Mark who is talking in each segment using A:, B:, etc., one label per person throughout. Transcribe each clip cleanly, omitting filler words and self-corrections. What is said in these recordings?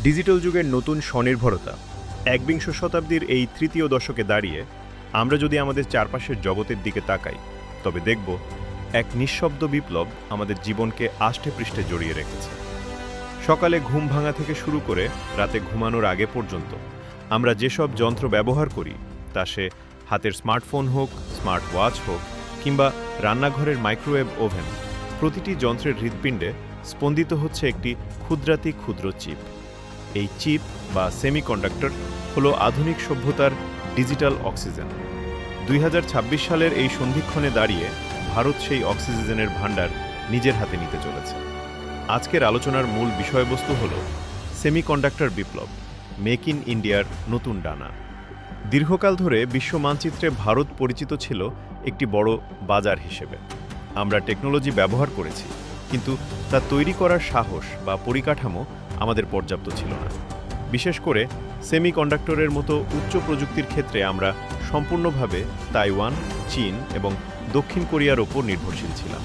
A: Digital যুগের নতুন স্বনির্ভরতা একবিংশ শতাব্দীর এই তৃতীয় দশকে দাঁড়িয়ে আমরা যদি আমাদের চারপাশের জগতের দিকে তাকাই তবে দেখব এক নিঃশব্দ বিপ্লব আমাদের জীবনকে আষ্টে পৃষ্ঠে জড়িয়ে রেখেছে। সকালে ঘুম ভাঙা থেকে শুরু করে রাতে ঘুমানোর আগে পর্যন্ত আমরা যেসব যন্ত্র ব্যবহার করি তা সে হাতের স্মার্টফোন হোক, স্মার্ট ওয়াচ হোক কিংবা রান্নাঘরের মাইক্রোওয়েভ ওভেন, প্রতিটি যন্ত্রের হৃৎপিণ্ডে স্পন্দিত হচ্ছে একটি ক্ষুদ্রাতি ক্ষুদ্র চিপ। এই চিপ বা সেমিকন্ডাক্টর হলো আধুনিক সভ্যতার ডিজিটাল অক্সিজেন। 2026 সালের এই সন্ধিক্ষণে দাঁড়িয়ে ভারত সেই অক্সিজেনের ভাণ্ডার নিজের হাতে নিতে চলেছে। আজকের আলোচনার মূল বিষয়বস্তু হল সেমিকন্ডাক্টর বিপ্লব, মেক ইন ইন্ডিয়ার নতুন ডানা। দীর্ঘকাল ধরে বিশ্ব মানচিত্রে ভারত পরিচিত ছিল একটি বড় বাজার হিসেবে। আমরা টেকনোলজি ব্যবহার করেছি, কিন্তু তা তৈরি করার সাহস বা পরিকাঠামো আমাদের পর্যাপ্ত ছিল না। বিশেষ করে সেমিকন্ডাক্টরের মতো উচ্চ প্রযুক্তির ক্ষেত্রে আমরা সম্পূর্ণভাবে তাইওয়ান, চীন এবং দক্ষিণ কোরিয়ার ওপর নির্ভরশীল ছিলাম।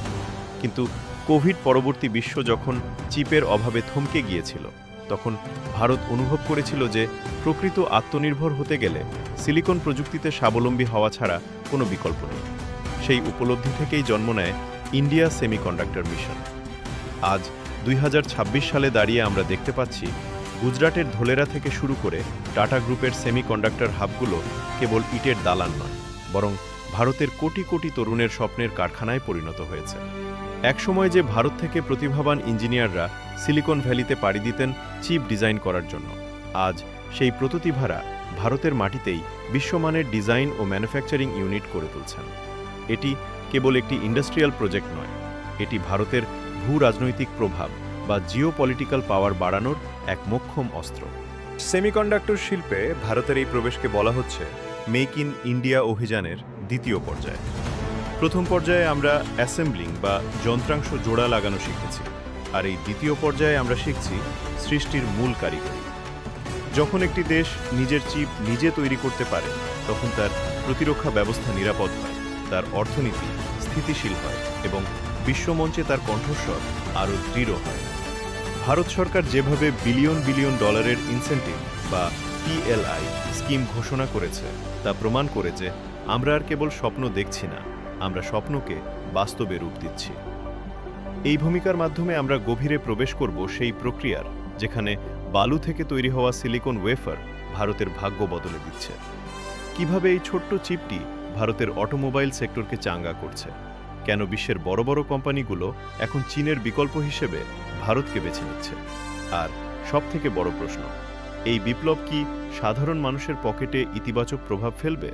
A: কিন্তু কোভিড পরবর্তী বিশ্ব যখন চিপের অভাবে থমকে গিয়েছিল, তখন ভারত অনুভব করেছিল যে প্রকৃত আত্মনির্ভর হতে গেলে সিলিকন প্রযুক্তিতে স্বাবলম্বী হওয়া ছাড়া কোনো বিকল্প নেই। সেই উপলব্ধি থেকেই জন্ম নেয় ইন্ডিয়া সেমিকন্ডাক্টর মিশন। আজ 2026 সালে দাঁড়িয়ে আমরা দেখতে পাচ্ছি গুজরাটের ধোলেরা থেকে শুরু করে টাটা গ্রুপের সেমিকন্ডাক্টর হাবগুলো কেবল ইটের দালান নয়, বরং ভারতের কোটি কোটি তরুণের স্বপ্নের কারখানায় পরিণত হয়েছে। একসময় যে ভারত থেকে প্রতিভাবান ইঞ্জিনিয়াররা সিলিকন ভ্যালিতে পাড়ি দিতেন চিপ ডিজাইন করার জন্য, আজ সেই প্রতিভারা ভারতের মাটিতেই বিশ্বমানের ডিজাইন ও ম্যানুফ্যাকচারিং ইউনিট করে তুলছেন। এটি কেবল একটি ইন্ডাস্ট্রিয়াল প্রজেক্ট নয়, এটি ভারতের ভূ রাজনৈতিক প্রভাব বা জিওপলিটিক্যাল পাওয়ার বাড়ানোর এক মোক্ষম অস্ত্র। সেমিকন্ডাক্টর শিল্পে ভারতের এই প্রবেশকে বলা হচ্ছে মেক ইন ইন্ডিয়া অভিযানের দ্বিতীয় পর্যায়ে। প্রথম পর্যায়ে আমরা অ্যাসেম্বলিং বা যন্ত্রাংশ জোড়া লাগানো শিখেছি, আর এই দ্বিতীয় পর্যায়ে আমরা শিখছি সৃষ্টির মূল কারিগরি। যখন একটি দেশ নিজের চিপ নিজে তৈরি করতে পারে, তখন তার প্রতিরক্ষা ব্যবস্থা নিরাপদ হয়, তার অর্থনীতি স্থিতিশীল হয় এবং বিশ্বমঞ্চে তার কণ্ঠস্বর আরও দৃঢ় হয়। ভারত সরকার যেভাবে বিলিয়ন বিলিয়ন ডলারের ইনসেন্টিভ বা PLI স্কিম ঘোষণা করেছে, তা প্রমাণ করে যে আমরা আর কেবল স্বপ্ন দেখছি না, আমরা স্বপ্নকে বাস্তবে রূপ দিচ্ছি। এই ভূমিকার মাধ্যমে আমরা গভীরে প্রবেশ করব সেই প্রক্রিয়ার যেখানে বালু থেকে তৈরি হওয়া সিলিকন ওয়েফার ভারতের ভাগ্য বদলে দিচ্ছে। কিভাবে এই ছোট্ট চিপটি ভারতের অটোমোবাইল সেক্টরকে চাঙ্গা করছে, কেন বিশ্বের বড় বড় কোম্পানিগুলো এখন চীনের বিকল্প হিসেবে ভারতকে বেছে নিচ্ছে, আর সবথেকে বড় প্রশ্ন, এই বিপ্লব কি সাধারণ মানুষের পকেটে ইতিবাচক প্রভাব ফেলবে?